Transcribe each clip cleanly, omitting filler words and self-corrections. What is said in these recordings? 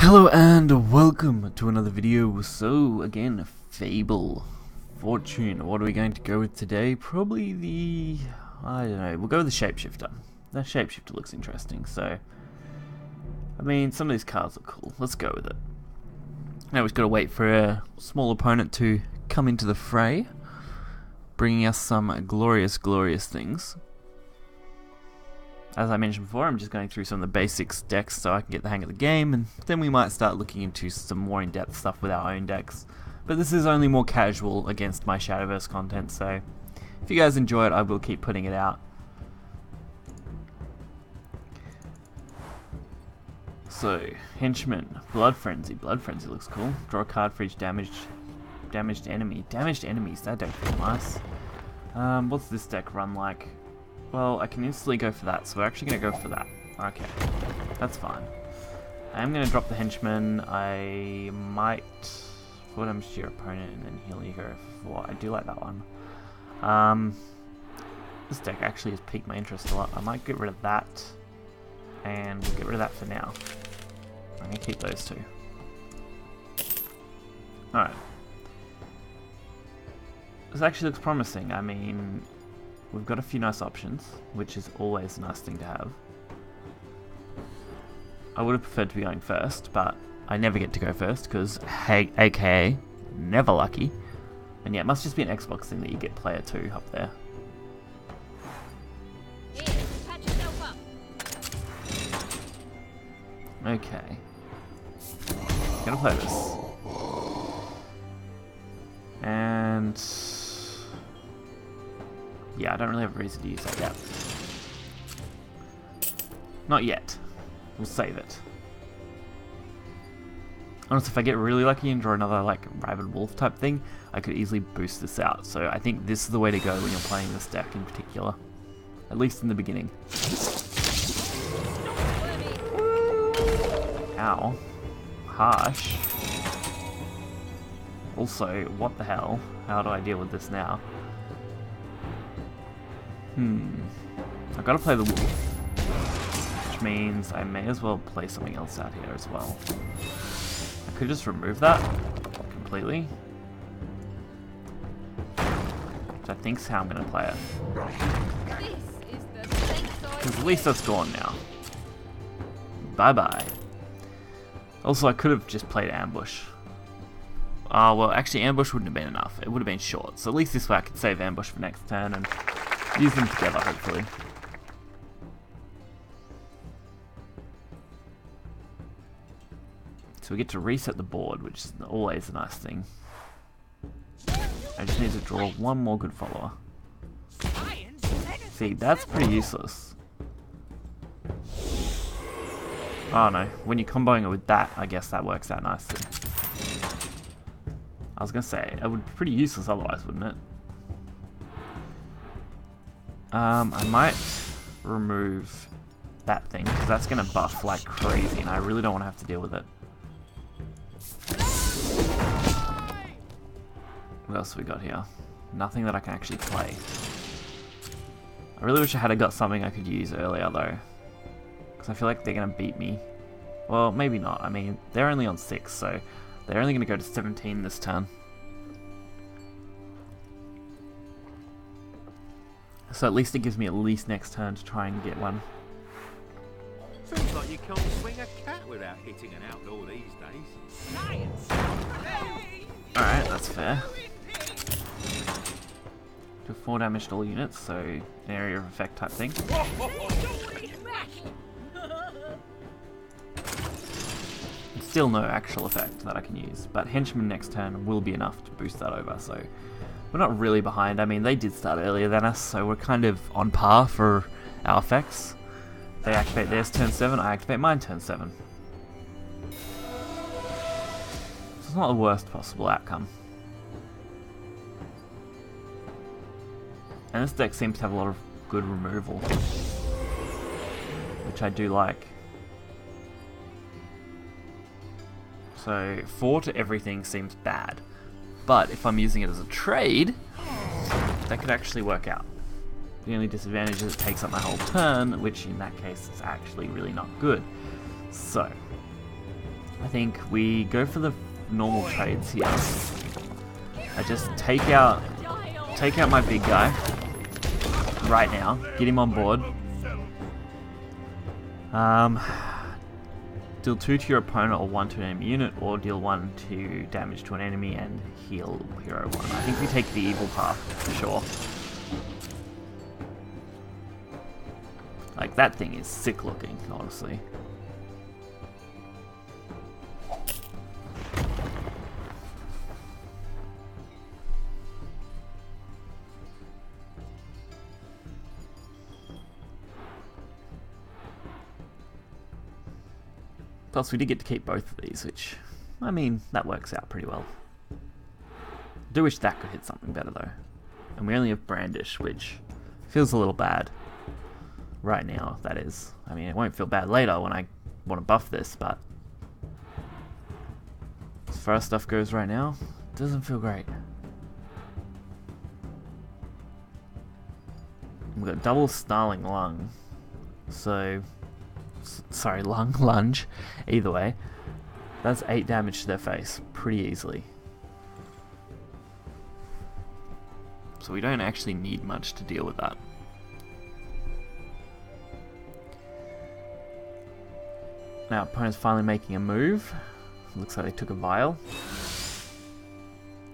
Hello and welcome to another video. So again, Fable Fortune. What are we going to go with today? Probably the, I don't know, we'll go with the Shapeshifter. That Shapeshifter looks interesting, so I mean, some of these cards are cool. Let's go with it. Now we've got to wait for a small opponent to come into the fray, bringing us some glorious things. As I mentioned before, I'm just going through some of the basics decks so I can get the hang of the game, and then we might start looking into some more in-depth stuff with our own decks. But this is only more casual against my Shadowverse content, so if you guys enjoy it, I will keep putting it out. So, Henchman, Blood Frenzy. Blood Frenzy looks cool. Draw a card for each damaged enemy. Damaged enemies, that don't feel nice. What's this deck run like? Well, I can instantly go for that, so we're actually going to go for that. Okay, that's fine. I am going to drop the Henchman. I might put damage to your opponent and then heal you go for. I do like that one. This deck actually has piqued my interest a lot. I might get rid of that, and we'll get rid of that for now. I'm going to keep those two. Alright. This actually looks promising. I mean, we've got a few nice options, which is always a nice thing to have. I would have preferred to be going first, but I never get to go first because, hey, aka, never lucky. And yeah, it must just be an Xbox thing that you get player 2 up there. Here, patch yourself up. Okay. I'm gonna play this. And yeah, I don't really have a reason to use that yet. Not yet. We'll save it. Honestly, if I get really lucky and draw another like Rabid Wolf type thing, I could easily boost this out. So I think this is the way to go when you're playing this deck in particular. At least in the beginning. Ow. Harsh. Also, what the hell? How do I deal with this now? I've got to play the wolf, which means I may as well play something else out here as well. I could just remove that completely, which I think is how I'm going to play it. Because at least that's gone now. Bye-bye. Also, I could have just played ambush. Oh, well, actually, ambush wouldn't have been enough. It would have been short. So at least this way I could save ambush for next turn and use them together, hopefully. So we get to reset the board, which is always a nice thing. I just need to draw one more good follower. See, that's pretty useless. Oh no, when you're comboing it with that, I guess that works out nicely. I was going to say, it would be pretty useless otherwise, wouldn't it? I might remove that thing, because that's going to buff like crazy, and I really don't want to have to deal with it. What else have we got here? Nothing that I can actually play. I really wish I had got something I could use earlier, though. Because I feel like they're going to beat me. Well, maybe not. I mean, they're only on 6, so they're only going to go to 17 this turn. So at least it gives me at least next turn to try and get one. Seems like you can't swing a cat without hitting an outlaw these days. Alright, that's fair. Do 4 damage to all units, so an area of effect type thing. Still no actual effect that I can use, but Henchman next turn will be enough to boost that over, so we're not really behind. I mean, they did start earlier than us, so we're kind of on par for our effects. They activate theirs turn 7, I activate mine turn 7. So it's not the worst possible outcome. And this deck seems to have a lot of good removal, which I do like. So 4 to everything seems bad, but if I'm using it as a trade, that could actually work out. The only disadvantage is it takes up my whole turn, which in that case is actually really not good. So, I think we go for the normal trades here. I just take out my big guy right now, get him on board. Deal 2 to your opponent or 1 to an enemy unit, or deal 1 to damage to an enemy and heal hero 1. I think we take the evil path for sure. Like, that thing is sick looking, honestly. Plus, we did get to keep both of these, which, I mean, that works out pretty well. I do wish that could hit something better, though. And we only have Brandish, which feels a little bad. Right now, that is. I mean, it won't feel bad later when I want to buff this, but as far as stuff goes right now, it doesn't feel great. We've got double Snarling Lung, so... Sorry, lunge. Either way, that's 8 damage to their face pretty easily. So we don't actually need much to deal with that. Now, opponent's finally making a move. Looks like they took a vial.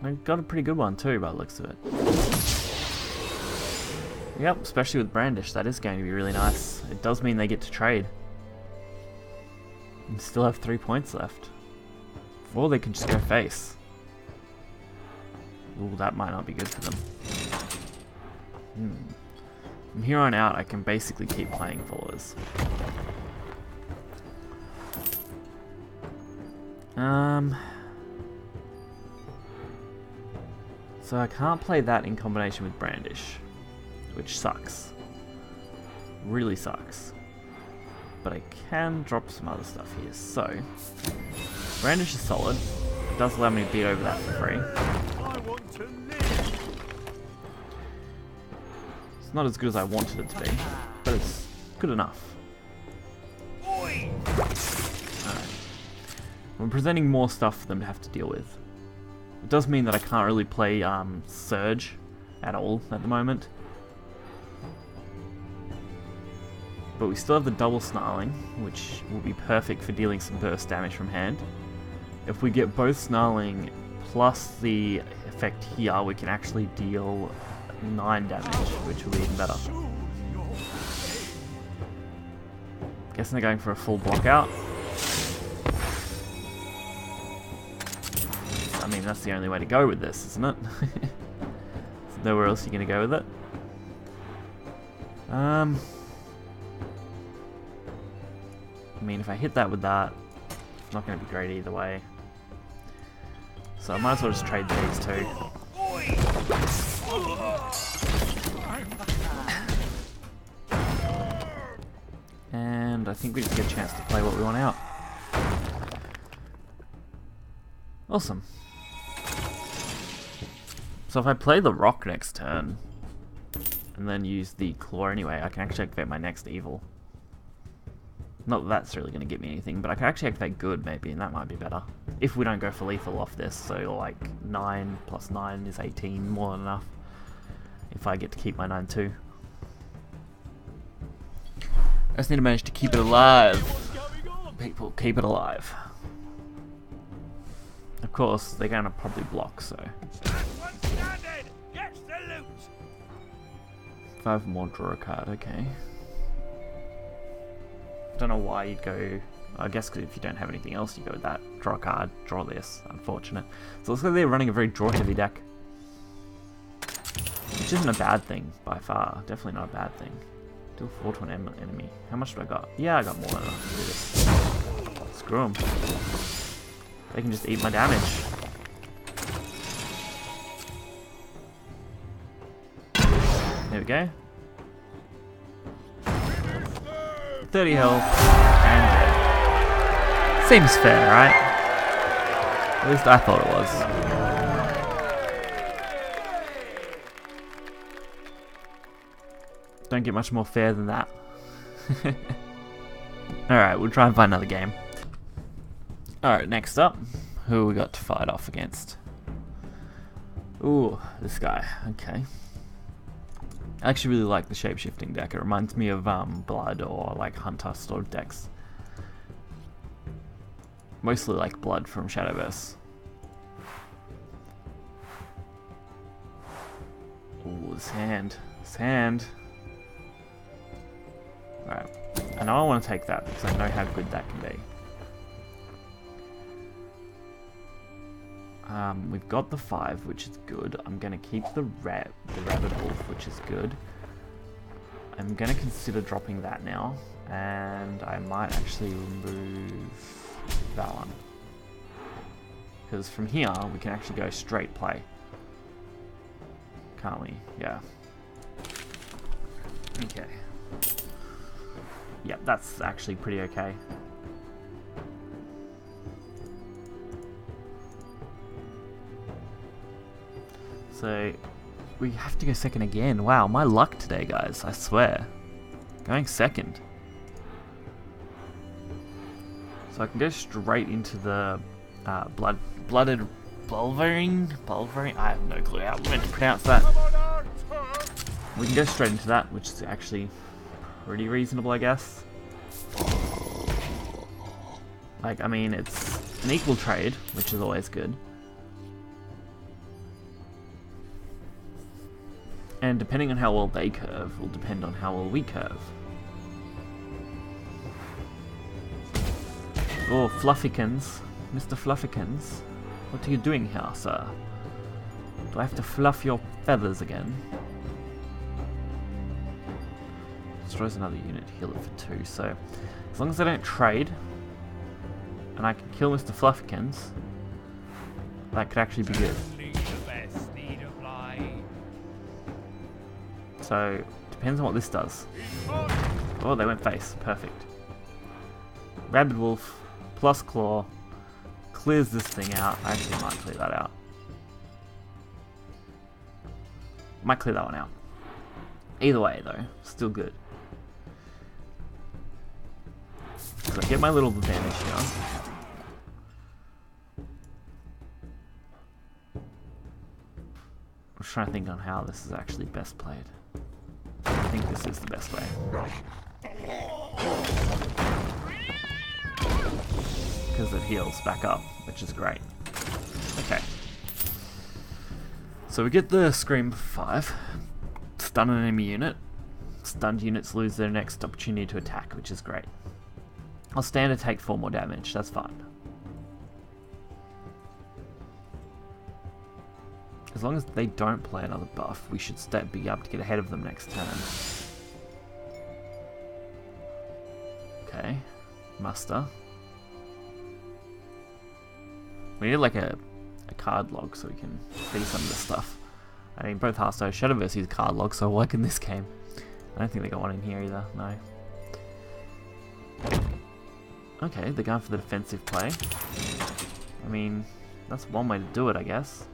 They got a pretty good one too, by the looks of it. Yep, especially with Brandish, that is going to be really nice. It does mean they get to trade. And still have 3 points left. Or they can just go face. Ooh, that might not be good for them. From here on out, I can basically keep playing followers. So I can't play that in combination with Brandish, which sucks. Really sucks. But I can drop some other stuff here. So, Brandish is solid. It does allow me to beat over that for free. It's not as good as I wanted it to be, but it's good enough. Alright. I'm presenting more stuff for them to have to deal with. It does mean that I can't really play Surge at all at the moment. But we still have the double Snarling, which will be perfect for dealing some burst damage from hand. If we get both Snarling plus the effect here, we can actually deal 9 damage, which will be even better. Guessing they're going for a full block out. I mean, that's the only way to go with this, isn't it? There's nowhere else you're going to go with it. I mean, if I hit that with that, it's not going to be great either way. So I might as well just trade these two. And I think we just get a chance to play what we want out. Awesome. So if I play the rock next turn, and then use the claw anyway, I can actually activate my next evil. Not that that's really going to get me anything, but I can actually activate good maybe, and that might be better. If we don't go for lethal off this, so like 9 plus 9 is 18, more than enough. If I get to keep my 9 too. I just need to manage to keep it alive. People, keep it alive. Of course, they're going to probably block, so... 5 more, draw a card, okay. Don't know why you'd go... I guess if you don't have anything else, you go with that. Draw a card, draw this. Unfortunate. So it looks like they're running a very draw-heavy deck. Which isn't a bad thing, by far. Definitely not a bad thing. Deal 4 to an enemy. How much do I got? Yeah, I got more than enough to do this. Screw them. They can just eat my damage. There we go. 30 health and dead. Seems fair, right? At least I thought it was. Don't get much more fair than that. Alright, we'll try and find another game. Alright, next up, who we got to fight off against? Ooh, this guy. Okay. I actually really like the shape-shifting deck. It reminds me of Blood or like Hunter sort of decks. Mostly like Blood from Shadowverse. Ooh, this hand. This hand. Alright. I know I want to take that because I know how good that can be. We've got the 5, which is good. I'm going to keep the Rabbit Wolf, which is good. I'm going to consider dropping that now. And I might actually remove that one. Because from here, we can actually go straight play. Can't we? Yeah. Okay. Yep, that's actually pretty okay. So, we have to go second again. Wow, my luck today, guys, I swear. Going second. So I can go straight into the blooded Bulverine? I have no clue how I'm meant to pronounce that. We can go straight into that, which is actually pretty reasonable, I guess. Like, I mean, it's an equal trade, which is always good. And depending on how well they curve, will depend on how well we curve. Oh, Fluffykins. Mr. Fluffykins. What are you doing here, sir? Do I have to fluff your feathers again? Destroys another unit, heal it for 2, so... As long as I don't trade, and I can kill Mr. Fluffykins, that could actually be good. So, depends on what this does. Oh, they went face. Perfect. Rabid Wolf plus Claw clears this thing out. I actually might clear that out. Might clear that one out. Either way, though, still good. So I get my little advantage here. I'm trying to think on how this is actually best played. I think this is the best way. Because it heals back up, which is great. Okay. So we get the Scream for 5. Stun an enemy unit. Stunned units lose their next opportunity to attack, which is great. I'll stand to take 4 more damage, that's fine. As long as they don't play another buff, we should be able to get ahead of them next turn. Okay. Muster. We need like a card log so we can see some of this stuff. I mean, both Hearthstone Shadowverse use card log, so like in this game. I don't think they got one in here either, no. Okay, they're going for the defensive play. I mean, that's one way to do it, I guess.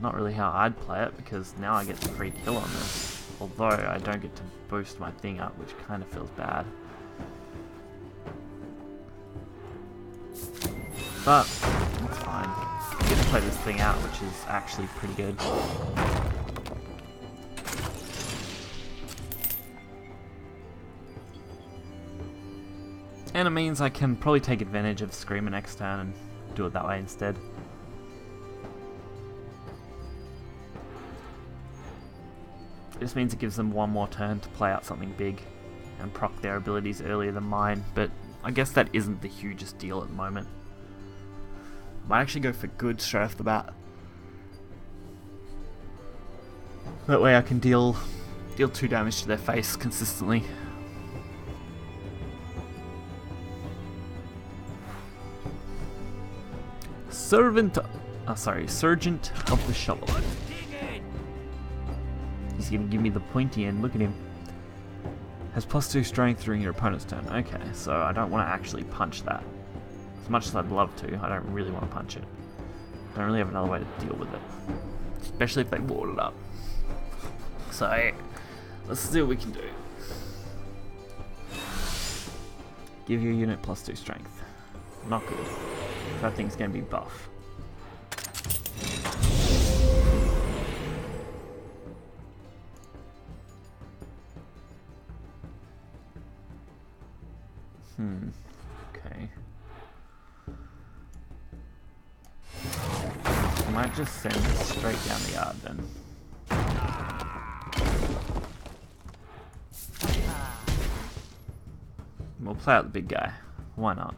Not really how I'd play it, because now I get the free kill on this. Although, I don't get to boost my thing up, which kind of feels bad. But, it's fine. I get to play this thing out, which is actually pretty good. And it means I can probably take advantage of Screamer next turn and do it that way instead. It just means it gives them one more turn to play out something big and proc their abilities earlier than mine, but I guess that isn't the hugest deal at the moment. Might actually go for good straight off the bat. That way I can deal 2 damage to their face consistently. Sergeant of the Shovel. He's gonna give me the pointy end, look at him. Has +2 strength during your opponent's turn. Okay, so I don't want to actually punch that. As much as I'd love to, I don't really want to punch it. I don't really have another way to deal with it. Especially if they ward it up. So, let's see what we can do. Give your unit +2 strength. Not good. That thing's going to be buff. Okay. I might just send it straight down the yard then. We'll play out the big guy. Why not?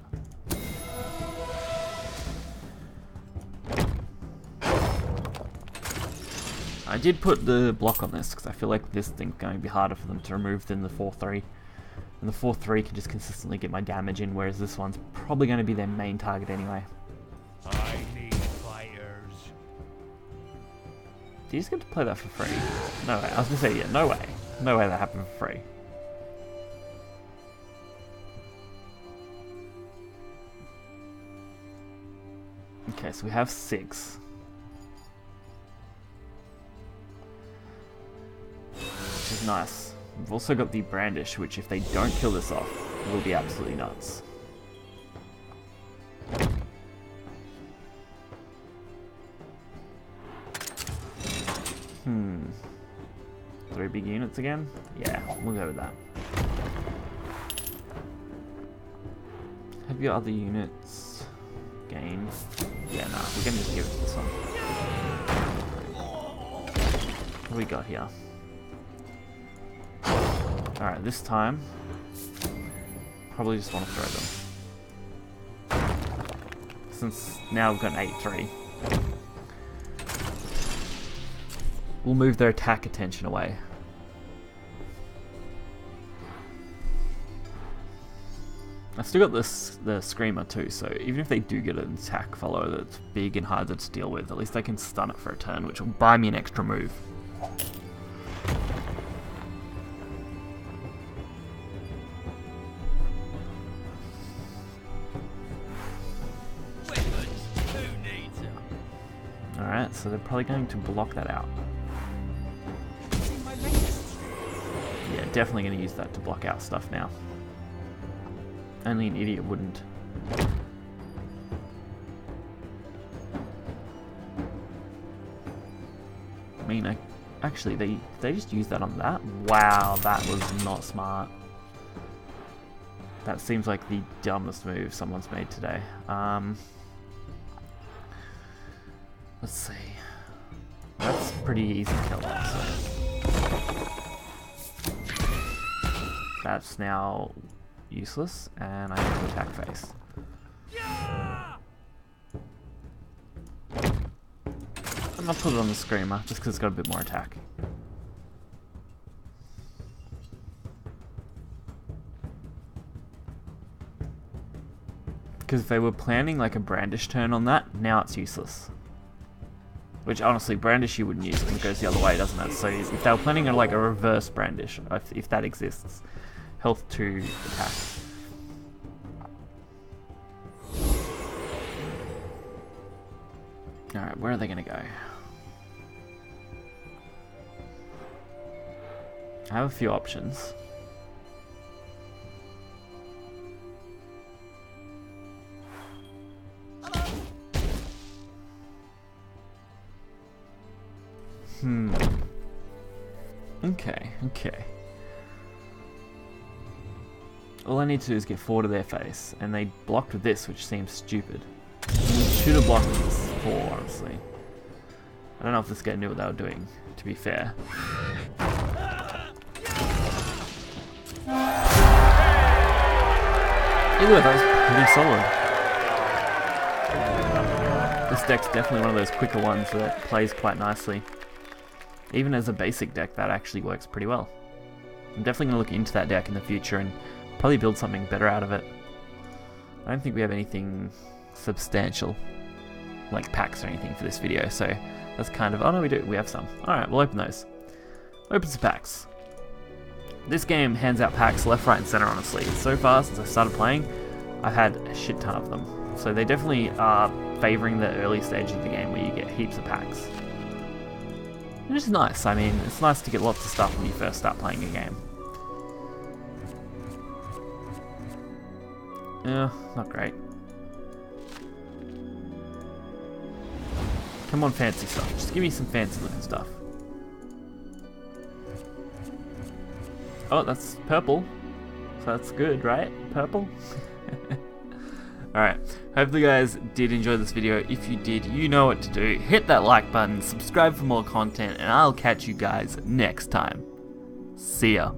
I did put the block on this because I feel like this thing's going to be harder for them to remove than the 4-3. And the 4-3 can just consistently get my damage in, whereas this one's probably going to be their main target anyway. I need fighters. Do you just get to play that for free? No way. I was going to say, yeah, no way. No way that happened for free. Okay, so we have 6. Which is nice. We've also got the brandish, which if they don't kill this off, will be absolutely nuts. Hmm. 3 big units again? Yeah, we'll go with that. Have your other units gained? Yeah, nah, we're gonna just give it to this one. What do we got here? Alright, this time, probably just want to throw them. Since now we've got an 8-3. We'll move their attack attention away. I've still got the Screamer too, so even if they do get an attack follow that's big and hard to deal with, at least I can stun it for a turn, which will buy me an extra move. Alright, so they're probably going to block that out. Yeah, definitely going to use that to block out stuff now. Only an idiot wouldn't. I mean, actually, they just used that on that? Wow, that was not smart. That seems like the dumbest move someone's made today. Let's see. That's pretty easy kill, so. That's now useless, and I have to attack face. I'm gonna put it on the Screamer, just because it's got a bit more attack. Because if they were planning like a brandish turn on that, now it's useless. Which honestly, brandish you wouldn't use because it goes the other way, doesn't it? So if they were planning on like a reverse brandish, if that exists, health 2 attack. Alright, where are they going to go? I have a few options. Okay. All I need to do is get 4 to their face, and they blocked with this, which seems stupid. We should have blocked with this 4, honestly. I don't know if this guy knew what they were doing, to be fair. Either way, that was pretty solid. This deck's definitely one of those quicker ones that plays quite nicely. Even as a basic deck, that actually works pretty well. I'm definitely going to look into that deck in the future and probably build something better out of it. I don't think we have anything substantial, like packs or anything for this video, so that's kind of... Oh no, we do. We have some. Alright, we'll open those. Open some packs. This game hands out packs left, right, and center, honestly. So far, since I started playing, I've had a shit ton of them. So they definitely are favoring the early stage of the game where you get heaps of packs. Which is nice. I mean, it's nice to get lots of stuff when you first start playing a game. Yeah, not great. Come on, fancy stuff. Just give me some fancy looking stuff. Oh, that's purple. So that's good, right? Purple? Alright, hope you guys did enjoy this video. If you did, you know what to do. Hit that like button, subscribe for more content, and I'll catch you guys next time. See ya.